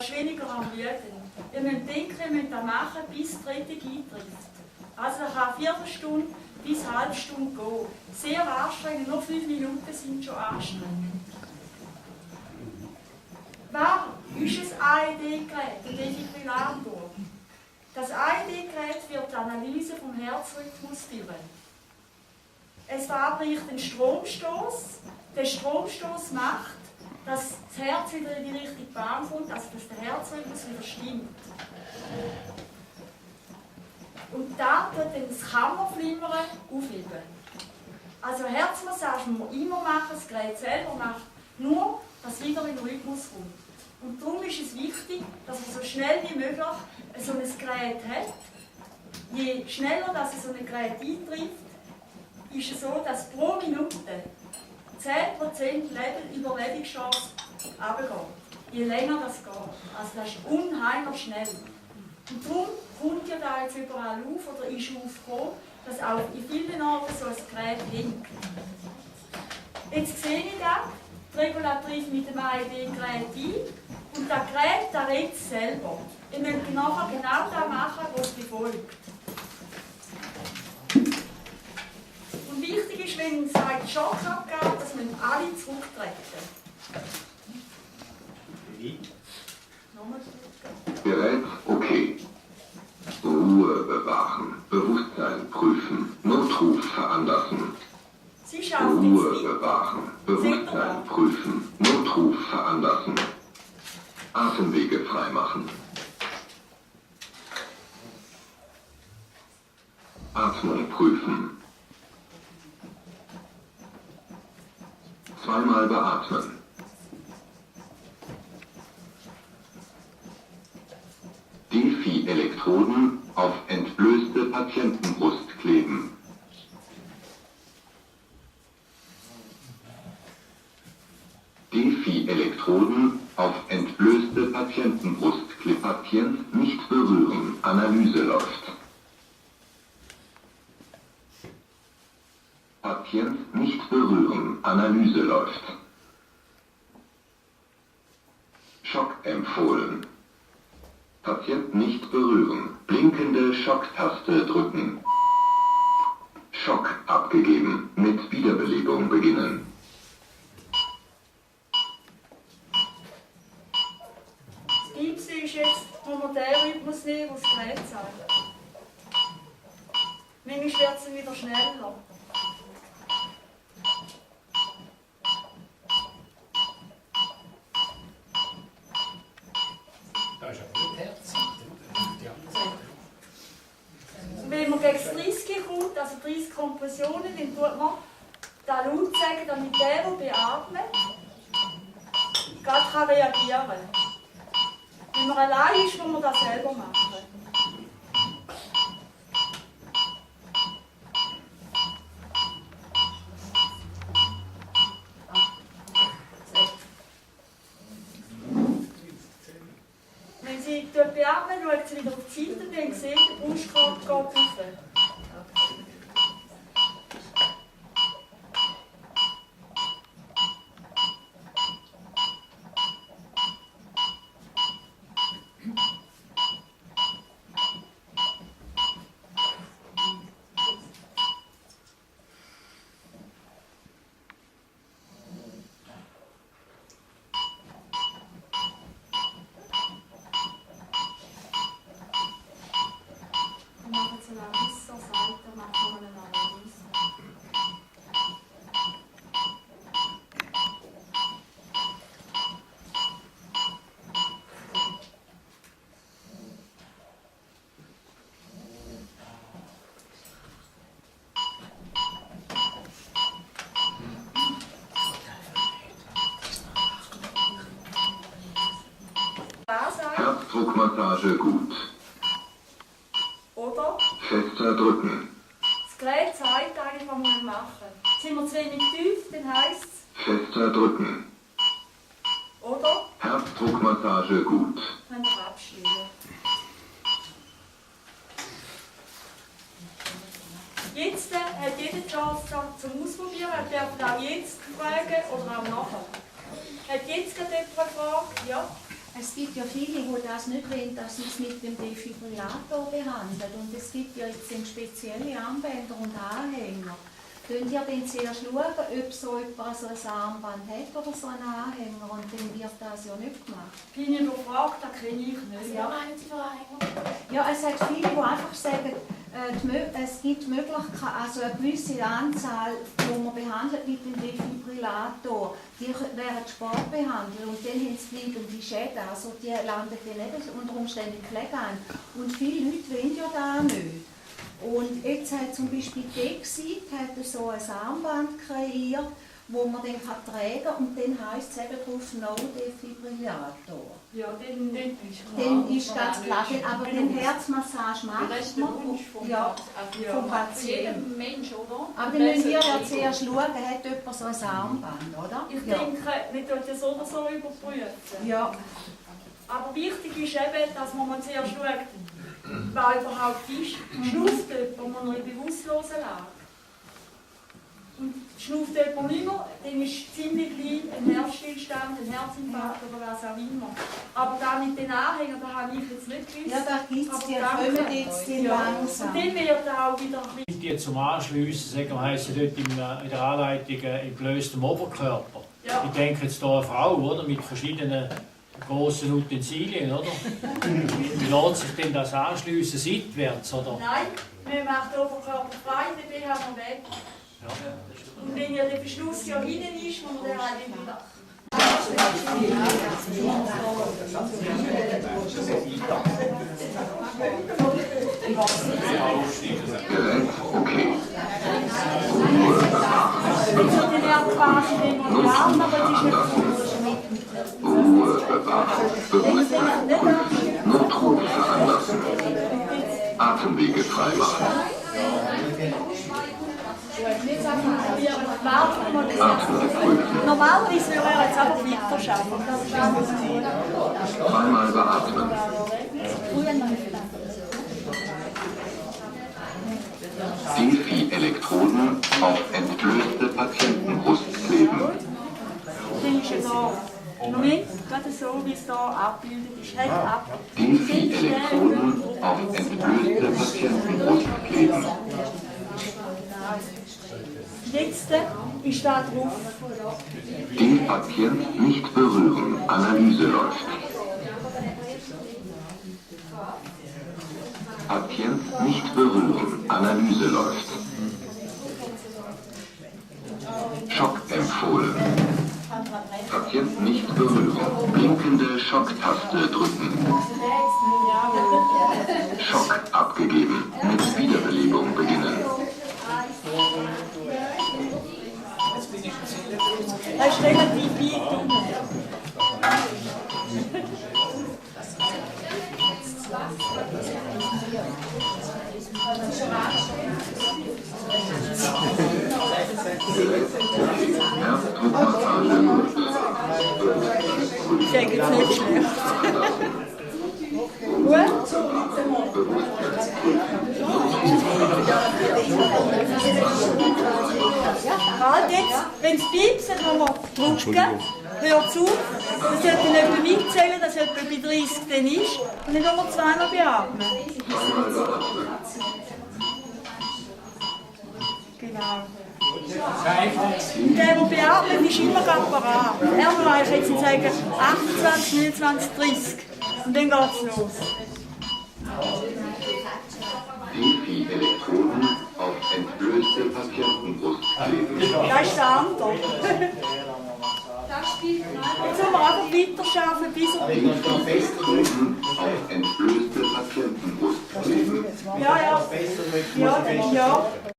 weniger am Blüten. Ihr müsst denken, ihr müsst das machen, bis die Rettung eintrifft. Also das kann 4 Stunden bis eine halbe Stunde gehen. Sehr anstrengend, nur 5 Minuten sind schon anstrengend. Warum ist ein AED-Gerät, ein Defibrillator? Das AED-Gerät führt die Analyse vom Herzrhythmus durch. Es verabreicht einen Stromstoß. Der Stromstoß macht, dass das Herz wieder in die richtige Bahn kommt, also dass der Herzrhythmus wieder stimmt. Und da tut dann das Kammerflimmern aufheben. Also Herzmassage muss man immer machen, das Gerät selber macht nur, dass wieder in den Rhythmus kommt. Und darum ist es wichtig, dass man so schnell wie möglich so ein Gerät hat. Je schneller dass so ein Gerät eintrifft, ist es so, dass pro Minute 10% Überlebenschance runtergeht. Je länger das geht. Also das ist unheimlich schnell. Und darum kommt ja da jetzt überall auf oder ist aufgekommen, dass auch in vielen Orten so ein Gerät hängt. Jetzt sehe ich da die Regulatrice mit dem AED-Gerät ein und das Gerät das redet selber. Ihr müsst nachher genau das machen, was befolgt. Und wichtig ist, wenn es sagt Schock abgeht, dass man alle zurücktreten. Nochmal zurücktreten. Gerät okay. Ruhe bewahren, Bewusstsein prüfen, Notruf veranlassen. Sie schafft Ruhe jetzt bewahren, Bewusstsein prüfen, Notruf veranlassen. Atemwege freimachen. Atmung prüfen. Zweimal beatmen. Defi-Elektroden auf entblößte Patientenbrust kleben. Defi-Elektroden auf entblößte Patientenbrust kleben. Patient nicht berühren. Analyse läuft. Patient nicht berühren. Analyse läuft. Schock empfohlen. Patient nicht berühren. Blinkende Schocktaste drücken. Schock abgegeben. Mit Wiederbelebung beginnen. Das Liebste ist jetzt, wo man den Rhythmus nehmen, was das Gerät sagt. Manchmal wird es wieder schneller. Da ist ja gut Herz. Und wenn man gegen das 30 kommt, also 30 Kompressionen, dann tut man da laut sagen, damit der beatmet, gerade kann reagieren. Wenn man allein ist, muss man das selber machen. Wenn sie dort beatmet, schaut sie wieder auf die Seite und dann sieht, der Brustkorb geht rauf. Wir machen es an dieser Seite, machen wir eine Analyse. Da sein, Herzdruckmassage gut. oder? Fester drücken. Das Gerät zeigt eigentlich, was wir machen. Sind wir zu wenig tief, dann heisst es, Fester drücken. oder? Herzdruckmassage gut. Können wir abstellen. Jetzt hat jeder die Chance zum Ausprobieren. Er darf auch jetzt fragen oder auch nachher. Hat jetzt gerade jemand gefragt? Ja? Es gibt ja viele, die das nicht wollen, dass man es mit dem Defibrillator behandelt. Und es gibt ja jetzt spezielle Armbänder und Anhänger. Könnt ihr dann zuerst schauen, ob so jemand so ein Armband hat oder so einen Anhänger, und dann wird das ja nicht gemacht. Bin ich überfragt, das kenne ich nicht. Ja, meinen Sie für Anhänger? Ja, es hat viele, die einfach sagen, es gibt Möglichkeiten, also eine gewisse Anzahl, die man behandelt mit dem Defibrillator, die werden Sport behandelt und dann haben sie bleibende Schäden, also die landen dann eben unter Umständen in Pflege. Und viele Leute wollen ja das nicht. Und jetzt hat zum Beispiel die Exit so ein Armband kreiert, wo man dann tragen kann, und dann heisst es eben drauf No Defibrillator. Ja, Dann ist ganz klar, aber den Herzmassage macht man vom Patienten. Mensch, oder? Aber dann müssen wir ja zuerst schauen, hat jemand so ein Armband, oder? Ich denke, wir sollten das so oder so überprüfen. Ja. Aber wichtig ist eben, dass man zuerst schaut, wer überhaupt ist. Schnauft jemand, wo man noch in bewusstlosen Lage. Und schnauft jemand nicht mehr, dann ist ziemlich gleich ein Herzstillstand, ein Herzinfarkt oder was auch immer. Aber da mit den Anhängern, da habe ich jetzt nicht gewusst. Ja, da gibt es, die kommen jetzt langsam. Und dann wird auch wieder ein bisschen... Die zum Anschliessen, sagen wir, heissen dort in der Anleitung in gelöstem Oberkörper. Ja. Ich denke jetzt hier eine Frau, oder, mit verschiedenen grossen Utensilien, oder? Wie lässt sich denn das anschliessen, seitwärts, oder? Nein, wir machen den Oberkörper frei, den BH noch weg. Ja. Und wenn ja der Verschluss ja hinten ist, muss man den halt wieder... Gerät okay. Also den Herd quasi den Arm, aber es ist nicht... Ruhe bewahren. Bewusstsein prüfen. Notruf veranlassen. Atemwege freimachen. Atmen prüfen. Normalerweise würde er jetzt einfach weiter schaffen. Zweimal beatmen. Defi-Elektroden auf entlöste Patientenbrust kleben. Dann ist er da. Moment, gerade so, wie es hier abgebildet ist. Halt ab. Defi-Elektroden auf entlöste Patientenbrust kleben. Jetzt ist da drauf. Den Patient nicht berühren. Analyse läuft. Patient nicht berühren. Analyse läuft. Schock empfohlen. Patient nicht berühren. Blinkende Schocktaste drücken. Schock abgegeben. Mit Wiederbelebung beginnen. Er ist relativ weit drin. Herzdruckmassage gut. Ich denke jetzt nicht schlecht. Gut? Halt jetzt, wenn es piepst, dann wir drücken. Hört zu. Das sollte nicht etwa mitzählen, dass etwa bei 30 dann ist. Und dann wir zweimal beatmen. Genau. Der beatmet, ist immer parat. Er weiß jetzt sagen 28, 29, 30. Und dann geht es los. Defi-Elektroden auf entlöste Patientenbrust kleben. Das ist der andere. Jetzt müssen wir einfach weiter arbeiten, bis er... Defi-Elektroden auf entlöste Patientenbrust kleben. Ja. Ja, ja.